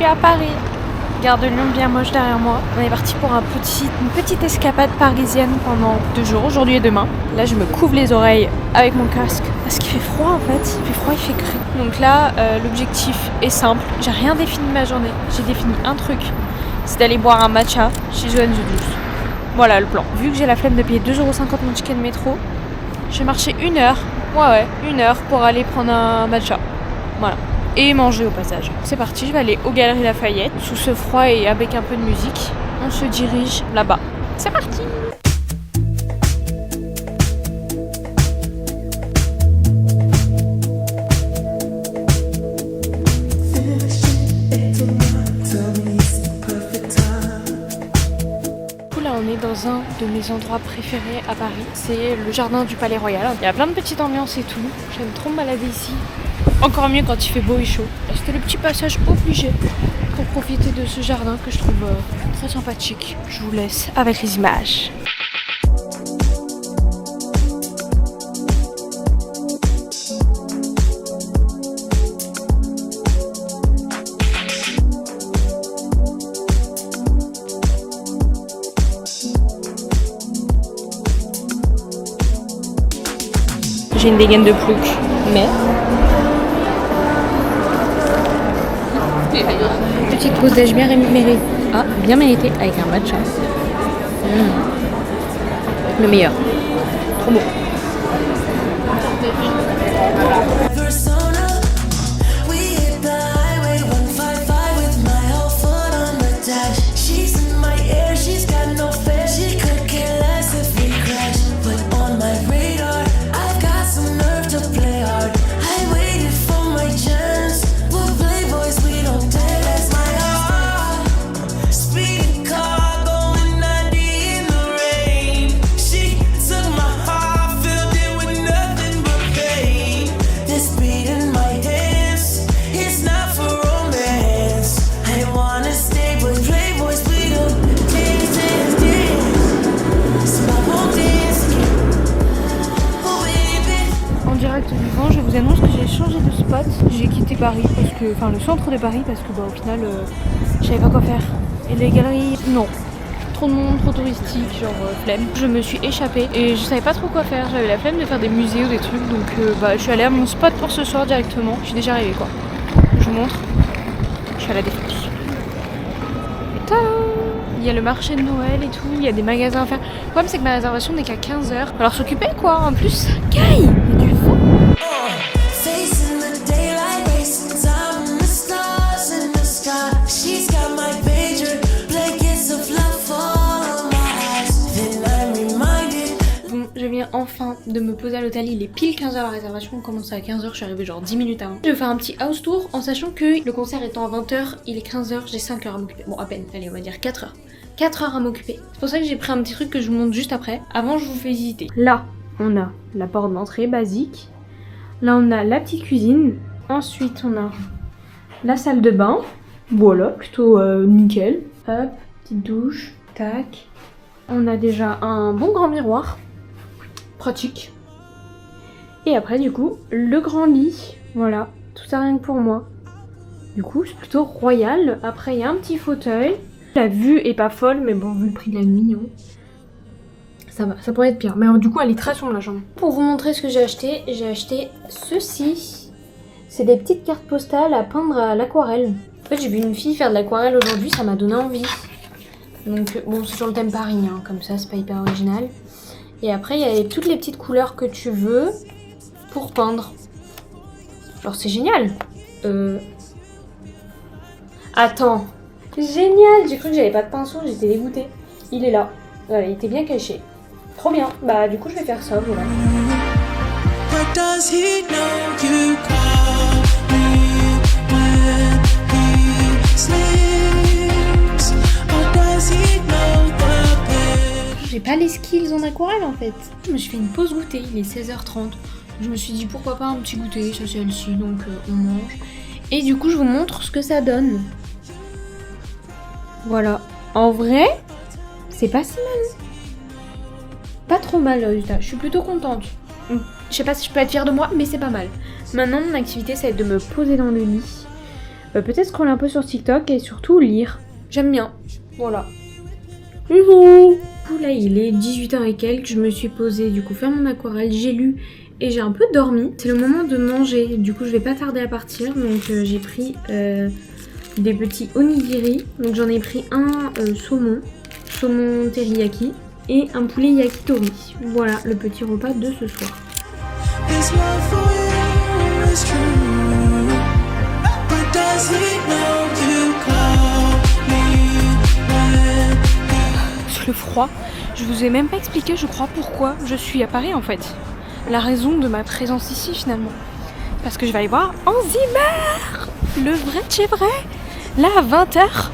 à Paris. Gare de Lyon bien moche derrière moi. On est parti pour une petite escapade parisienne pendant 2 jours, aujourd'hui et demain. Là je me couvre les oreilles avec mon casque parce qu'il fait froid en fait, il fait froid, il fait gris. Donc là l'objectif est simple, j'ai rien défini de ma journée. J'ai défini un truc, c'est d'aller boire un matcha chez Johan The Juice. Voilà le plan. Vu que j'ai la flemme de payer 2,50€ mon ticket de métro, je vais marcher 1 heure, 1 heure pour aller prendre un matcha. Voilà. Et manger au passage. C'est parti, je vais aller aux Galeries Lafayette. Sous ce froid et avec un peu de musique, on se dirige là-bas. C'est parti! Là, on est dans un de mes endroits préférés à Paris. C'est le jardin du Palais Royal. Il y a plein de petites ambiances et tout. J'aime trop me balader ici. Encore mieux quand il fait beau et chaud. C'était le petit passage obligé pour profiter de ce jardin que je trouve très sympathique. Je vous laisse avec les images. J'ai une dégaine de plouc, mais... Petite pause d'âge bien méritée. Ah, bien méritée avec un matcha. Le meilleur. Trop beau. Je vous annonce que j'ai changé de spot. J'ai quitté Paris parce que, enfin le centre de Paris parce que au final je savais pas quoi faire. Et les galeries, non. Trop de monde, trop touristique, genre flemme. Je me suis échappée et je savais pas trop quoi faire. J'avais la flemme de faire des musées ou des trucs, donc je suis allée à mon spot pour ce soir directement. Je suis déjà arrivée quoi. Je vous montre. Je suis à la Défense. Et tada! Il y a le marché de Noël et tout, il y a des magasins à faire. Le problème c'est que ma réservation n'est qu'à 15h. Alors s'occuper quoi, en plus, caille! Il y a du vent. Bon, je viens enfin de me poser à l'hôtel, il est pile 15h la réservation, on commence à 15h, je suis arrivée genre 10 minutes avant. Je vais faire un petit house tour en sachant que le concert étant à 20h, il est 15h, j'ai 5h à m'occuper. Bon, à peine, allez, on va dire 4h. 4 heures à m'occuper. C'est pour ça que j'ai pris un petit truc que je vous montre juste après. Avant, je vous fais visiter. Là, on a la porte d'entrée basique. Là, on a la petite cuisine. Ensuite, on a la salle de bain. Voilà, plutôt nickel. Hop, petite douche. Tac. On a déjà un bon grand miroir. Pratique. Et après, du coup, le grand lit. Voilà, tout ça rien que pour moi. Du coup, c'est plutôt royal. Après, il y a un petit fauteuil. La vue est pas folle, mais bon, vu le prix de la nuit, hein, ça va, ça pourrait être pire. Mais du coup, elle est très sombre la chambre. Pour vous montrer ce que j'ai acheté ceci. C'est des petites cartes postales à peindre à l'aquarelle. En fait, j'ai vu une fille faire de l'aquarelle aujourd'hui, ça m'a donné envie. Donc, bon, c'est sur le thème Paris, hein, comme ça, c'est pas hyper original. Et après, il y a toutes les petites couleurs que tu veux pour peindre. Genre, c'est génial. Attends. Génial, j'ai cru que j'avais pas de pinceau, j'étais dégoûtée. Il est là, voilà, il était bien caché. Trop bien, bah du coup je vais faire ça, voilà. J'ai pas les skills en aquarelle en fait. Je me suis fait une pause goûter, il est 16h30. Je me suis dit pourquoi pas un petit goûter, ça c'est celle-ci, donc on mange. Et du coup je vous montre ce que ça donne. Voilà, en vrai, c'est pas si mal. Pas trop mal le résultat, je suis plutôt contente. Je sais pas si je peux être fière de moi, mais c'est pas mal. Maintenant, mon activité, ça va être de me poser dans le lit, Peut-être scroller un peu sur TikTok et surtout lire. J'aime bien. Voilà. Youhou! Du coup là il est 18h et quelques, je me suis posée du coup faire mon aquarelle, j'ai lu et j'ai un peu dormi. C'est le moment de manger, du coup je vais pas tarder à partir, donc j'ai pris des petits onigiri. Donc j'en ai pris un saumon teriyaki et un poulet yakitori. Voilà le petit repas de ce soir. Le froid, je vous ai même pas expliqué je crois pourquoi je suis à Paris en fait. La raison de ma présence ici finalement. Parce que je vais aller voir en Zimmer, le vrai de chez vrai, là à 20h.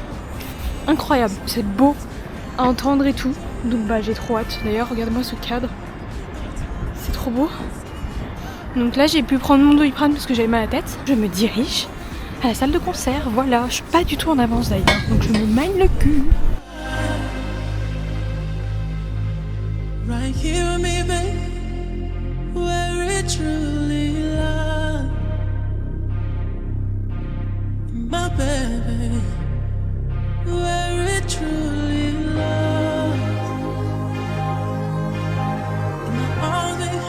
Incroyable, c'est beau à entendre et tout. Donc bah j'ai trop hâte. D'ailleurs regardez-moi ce cadre. C'est trop beau. Donc là j'ai pu prendre mon Doliprane parce que j'avais mal à la tête. Je me dirige à la salle de concert, voilà. Je suis pas du tout en avance d'ailleurs, donc je me mine le cul. Right here with me, babe, where it truly lies. My baby, where it truly lies. In my arms, baby,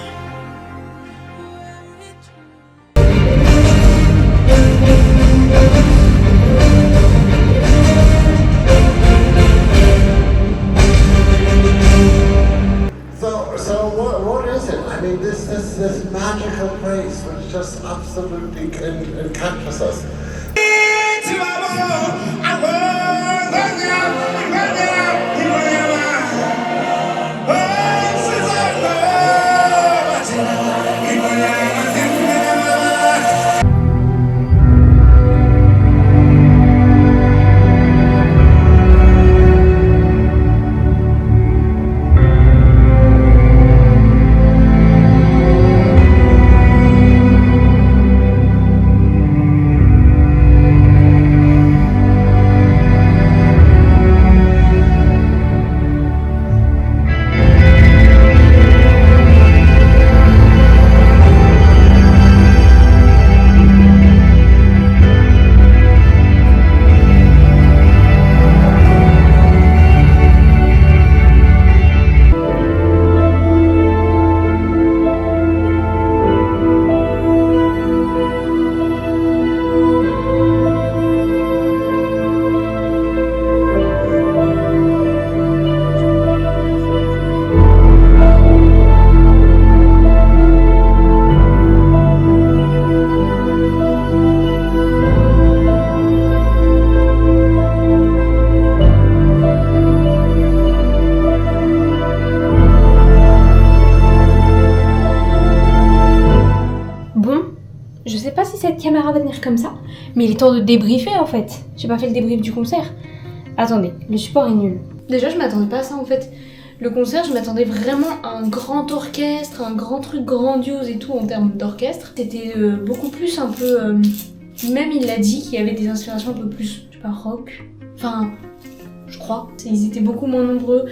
where it So what is it? I mean, this magical place which just absolutely encaptures us. Je sais pas si cette caméra va tenir comme ça, mais il est temps de débriefer en fait. J'ai pas fait le débrief du concert. Attendez, le support est nul. Déjà, je m'attendais pas à ça en fait. Le concert, je m'attendais vraiment à un grand orchestre, un grand truc grandiose et tout en termes d'orchestre. C'était beaucoup plus un peu... même il l'a dit qu'il y avait des inspirations un peu plus, je sais pas, rock. Enfin, je crois. Ils étaient beaucoup moins nombreux.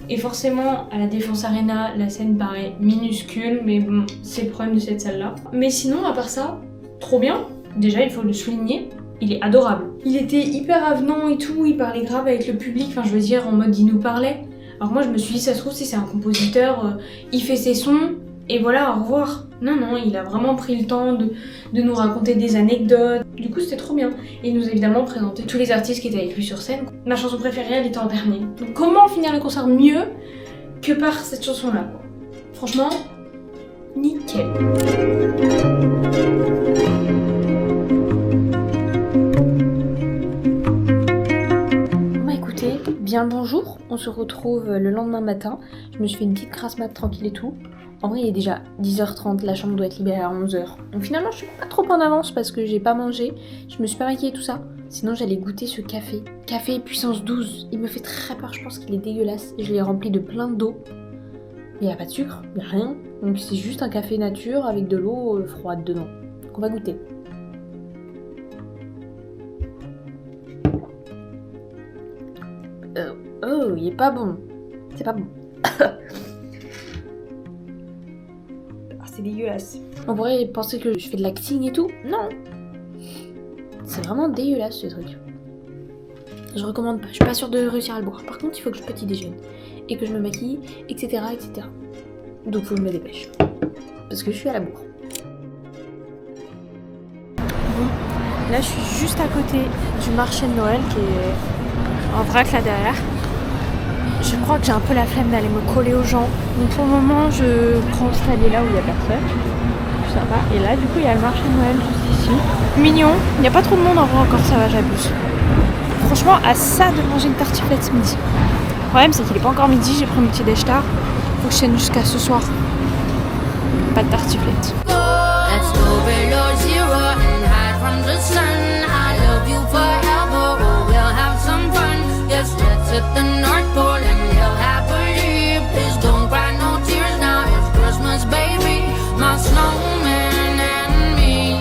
Et forcément, à la Défense Arena, la scène paraît minuscule, mais bon, c'est le problème de cette salle-là. Mais sinon, à part ça, trop bien. Déjà, il faut le souligner, il est adorable. Il était hyper avenant et tout, il parlait grave avec le public, enfin je veux dire, en mode il nous parlait. Alors moi je me suis dit, ça se trouve, si c'est un compositeur, il fait ses sons, et voilà, au revoir. Non, non, il a vraiment pris le temps de nous raconter des anecdotes. Du coup, c'était trop bien. Et il nous a évidemment présenté tous les artistes qui étaient avec lui sur scène. Ma chanson préférée, elle était en dernier. Donc comment finir le concert mieux que par cette chanson-là, quoi. Franchement, nickel. Bah écoutez, bien le bonjour. On se retrouve le lendemain matin. Je me suis fait une petite crasse mat tranquille et tout. En vrai, il est déjà 10h30, la chambre doit être libérée à 11h. Donc finalement, je suis pas trop en avance parce que j'ai pas mangé. Je me suis pas maquillée, tout ça. Sinon, j'allais goûter ce café. Café puissance 12. Il me fait très peur, je pense qu'il est dégueulasse. Je l'ai rempli de plein d'eau. Il n'y a pas de sucre, il n'y a rien. Donc c'est juste un café nature avec de l'eau froide dedans. Donc on va goûter. Oh, il est pas bon. C'est pas bon. C'est dégueulasse. On pourrait penser que je fais de l'acting et tout. Non. C'est vraiment dégueulasse ce truc. Je recommande pas, je suis pas sûre de réussir à le boire. Par contre, il faut que je petit déjeune et que je me maquille, etc. etc. Donc faut que je me dépêche. Parce que je suis à la bourre. Bon, là je suis juste à côté du marché de Noël qui est en vrac là derrière. Je crois que j'ai un peu la flemme d'aller me coller aux gens. Donc pour le moment, je prends cette allée là où il y a personne. Ça va. Et là, du coup, il y a le marché de Noël juste ici. Mignon. Il n'y a pas trop de monde en vrai encore, ça va, j'abuse. Franchement, à ça de manger une tartiflette ce midi. Le problème, c'est qu'il n'est pas encore midi, j'ai pris mon petit déj tard. Faut que je tienne jusqu'à ce soir. Pas de tartiflette. Let's go below zero and hide from the sun. I love you forever, oh, we'll have some fun. Yes, let's hit the North Pole and live happily. Please don't cry no tears now, it's Christmas, baby. My snowman and me.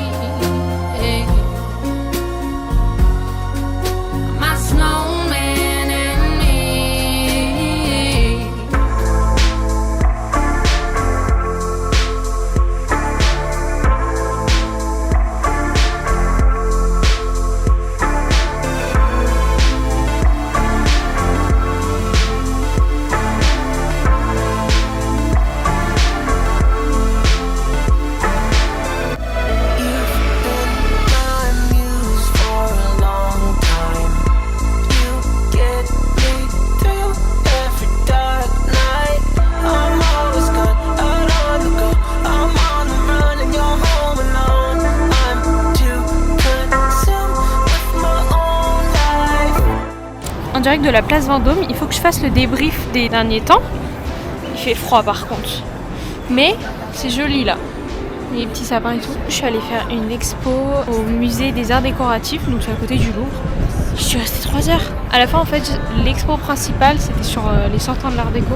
My snowman and me. En direct de la place Vendôme, il faut que je fasse le débrief des derniers temps. Il fait froid par contre. Mais c'est joli là. Les petits sapins et tout. Je suis allée faire une expo au musée des arts décoratifs, donc c'est à côté du Louvre. Je suis restée 3 heures. À la fin en fait, l'expo principale c'était sur les sortants de l'art déco.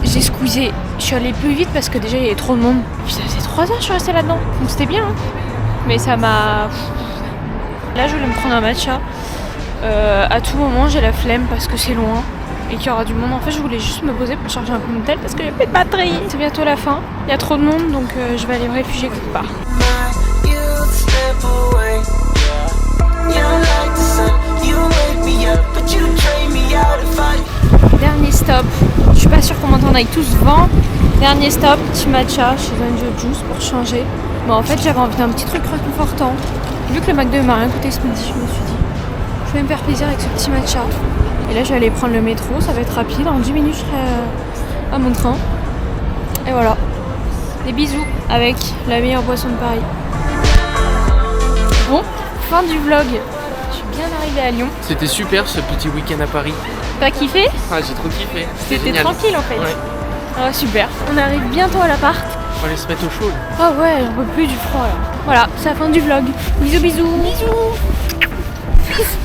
J'ai squeezé. Je suis allée plus vite parce que déjà il y avait trop de monde. Puis ça faisait 3 heures que je suis restée là-dedans. Donc c'était bien. Hein. Mais ça m'a... Là je voulais me prendre un matcha. À tout moment j'ai la flemme parce que c'est loin et qu'il y aura du monde. En fait je voulais juste me poser pour charger un peu mon tel parce que j'ai plus de batterie. C'est bientôt la fin, il y a trop de monde donc je vais aller me réfugier quelque part. Dernier stop, je suis pas sûre qu'on m'entende avec tout ce vent. Dernier stop, petit matcha chez Angel Juice pour changer. Bon en fait j'avais envie d'un petit truc réconfortant. Vu que le McDo m'a rien coûté ce midi, je me suis dit je vais me faire plaisir avec ce petit matcha. Et là je vais aller prendre le métro, ça va être rapide, en 10 minutes je serai à mon train. Et voilà. Des bisous avec la meilleure boisson de Paris. Bon, fin du vlog. Je suis bien arrivée à Lyon. C'était super ce petit week-end à Paris. T'as kiffé? Ah, j'ai trop kiffé. C'était tranquille en fait. Ouais. Ah, super. On arrive bientôt à l'appart. On va aller se mettre au chaud. Ah ouais, j'en peux plus du froid là. Voilà, c'est la fin du vlog. Bisous bisous. Bisous.